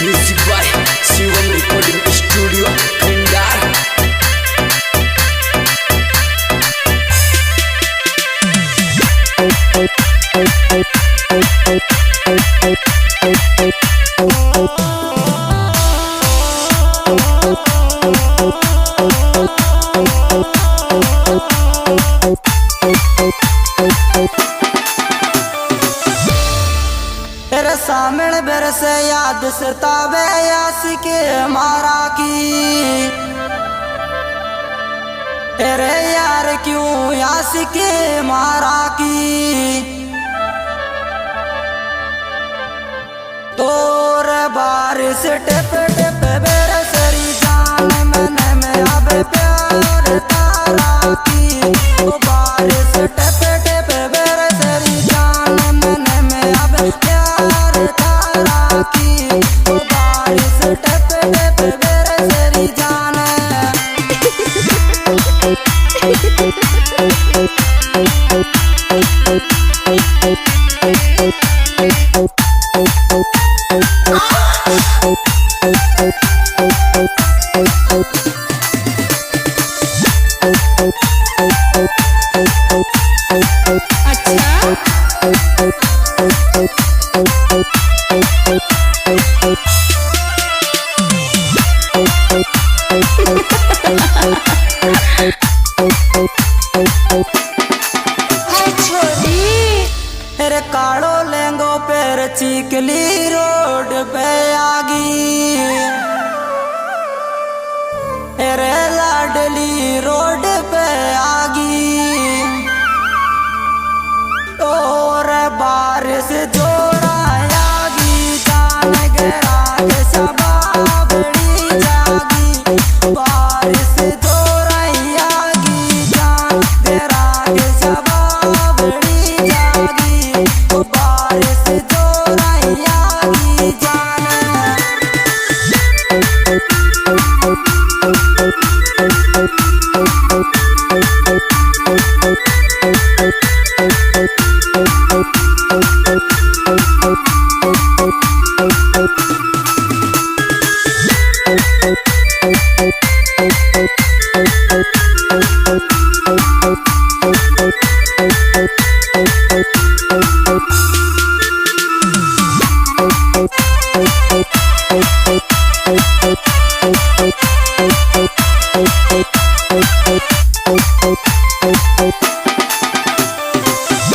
Music by Shivam Recording Studio, Kandar. तेरे सामने बरसे याद सतावे आशिके हमारा की। तेरे यार क्यों आशिके हमारा की। तोर बारिश टिप टिप बरसरी जान मन में अब प्यार तारा की। ओ बारिश टिप टिप बरसरी जान मन में अब प्यार तारा की। ओ बारिश टिप टिप बरसरी जान। तेरे काड़ो लेंगो पैर चीकली रोड पे आगी। तेरे लाडली रोड पे आगी। और बारिश जोड़ा आगी जान गरा के शबाबड़ी जागी। बारिश जोड़ा आगी जान गरा के शबाबड़ी जागी। बारिश जोड़ा आगी जान।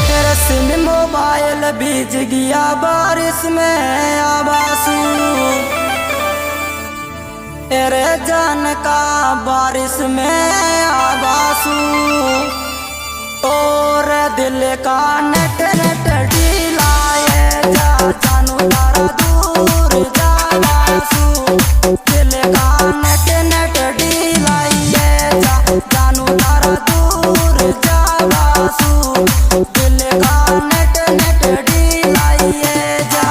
तेरे सिम मोबाइल भीज गया बारिश में आबासू। तेरे जान का बारिश में आबासू। और दिल का नट नट ढीलाए जा जानू तारा दूर जाबासू। दिल का नट नट ढीलाए जा जानू तारा दूर जाबासू। दिल का नट नट ढीलाए जा।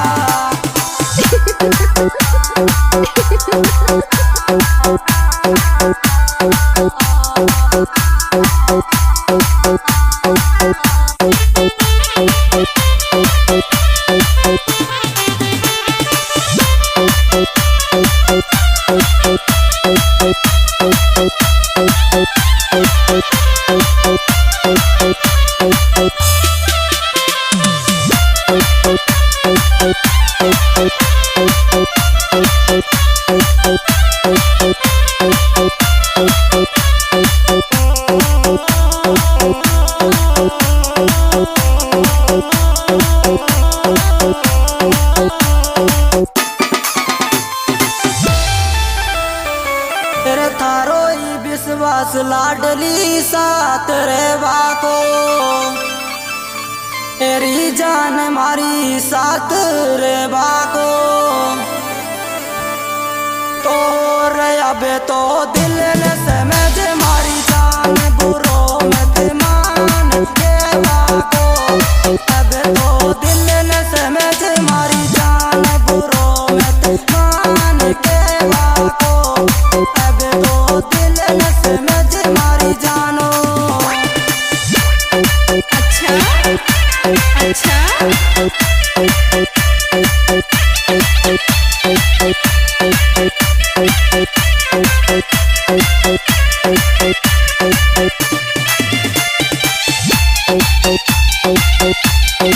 तेरे थारो ही विश्वास लाडली साथ रे बाको। तेरी जान मारी साथ रे बाको। तो रे अब तो दिल ने समझ मारी जान बुरो मत मान के बाको। अब तो दिल ने समझ मारी जान बुरो मत मान के बाको। अब तो दिल ने समझ मारी जानो। अच्छा अच्छा तेरे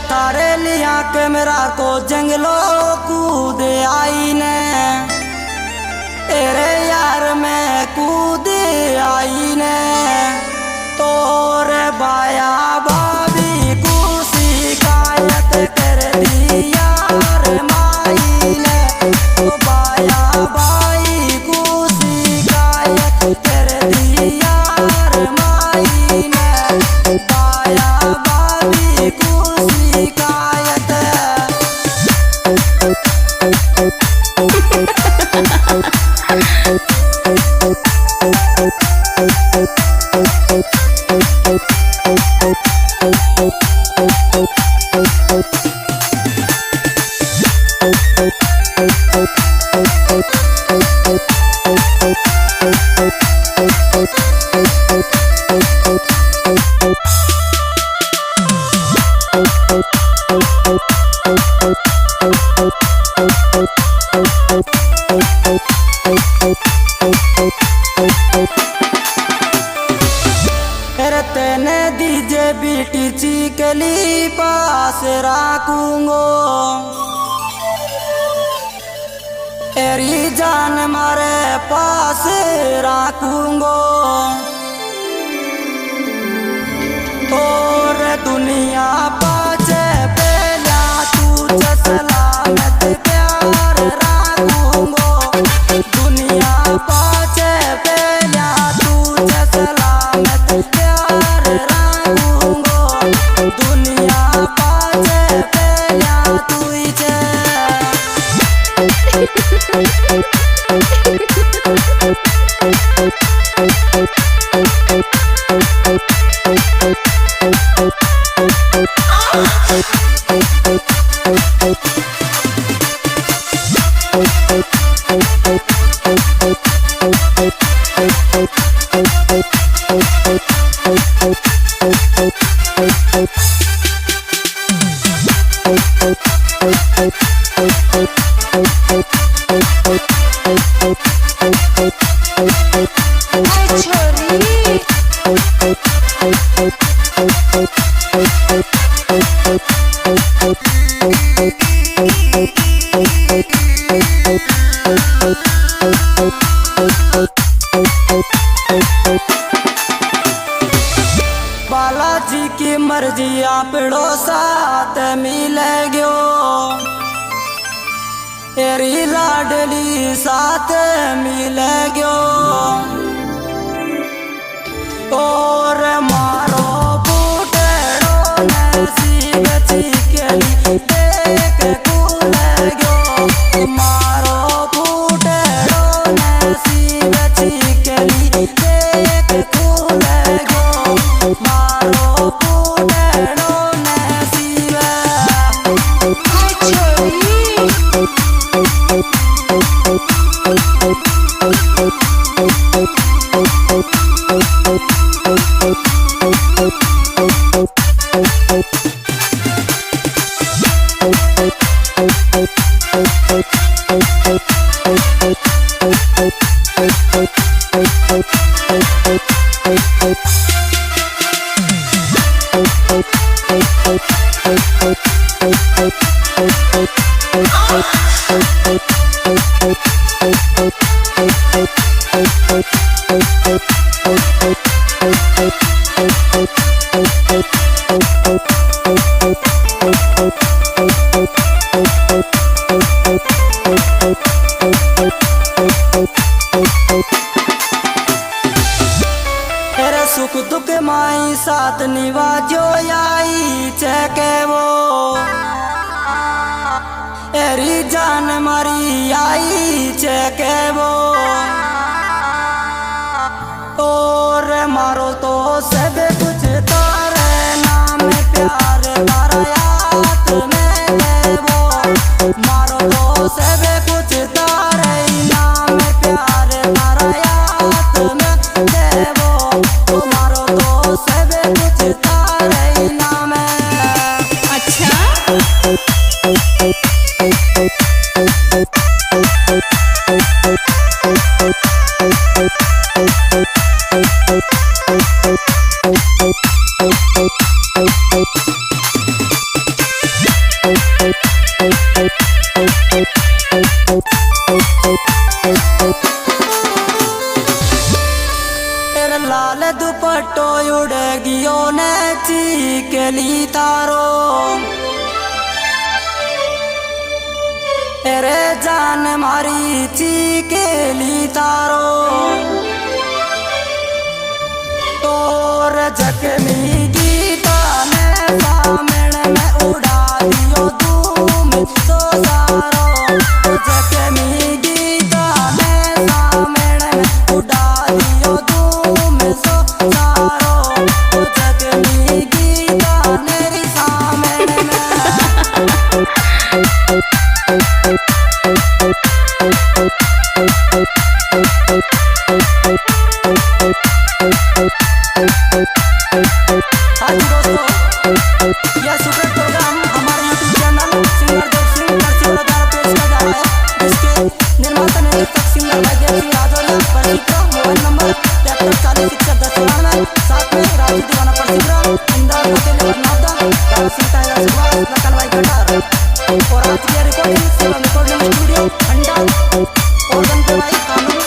तारे लिया कैमरा को जंगलों कूद आई ने तेरे यार में कूद आई ने तोरे बाया भाभी को शिकायत कर दी यार माई ने तो बाया भाई को शिकायत कर दी यार माई ने बाया भाभी को शिकायत तेने दीजे बीटी चिकली पास राखूंगो तेरी जान मारे पास राखूंगो और दुनिया पाचे पहला तुझे सलामत प्यार राखूंगो दुनिया पाचे पहला तुझे सलामत प्यार राखूंगो दुनिया पाचे पहला तुझे बालाजी की मर्जी आपड़ो साथ मिले गयो तेरी लाडली साथ मिले गयो और मारो बूटेड़ो नसीब चिकली देख कूल गयो मारो बूटेड़ो नसीब चिकली देख कूल गयो मारो बूटेड़ो नसीब तेरे सुख दुख माई साथ निवाजो आई चके वो तेरी जान मारी आई चके वो और मारो तो सब कुछ तारे नाम प्यार तारा याद में ले वो मारो तो सब कुछ तारे नाम प्यार तारा याद में ले वो मारो तो सब कुछ तारे नाम। अच्छा जान मारी चीकेली तारो तोर जख्मी गीता ने सामने में उड़ा दियो धूम सो सारो जख्मी गीता ने सामने में उड़ा दियो धूम सो सारो जख्मी गीता मेरी सामने में हाँ जी दोस्तों, यह सुपर प्रोग्राम हमारे YouTube channel singer Dev Singh Narasimha द्वारा पेश किया जा रहा है, जिसके निर्माता निर्देशक सिंगर भाग्य सिंह राजौरिया परसिप्रा। मोबाइल नंबर 734061 साथ में राजू दीवाना परसिप्रा, इंदौर होटल नौदा, राम सिंह टाइगर सुभाष, लखन भाई कटार। और आज की रिकॉर्डिंग रिकॉर्डिंग स्टूडियो अंडा और गन के भाई कानून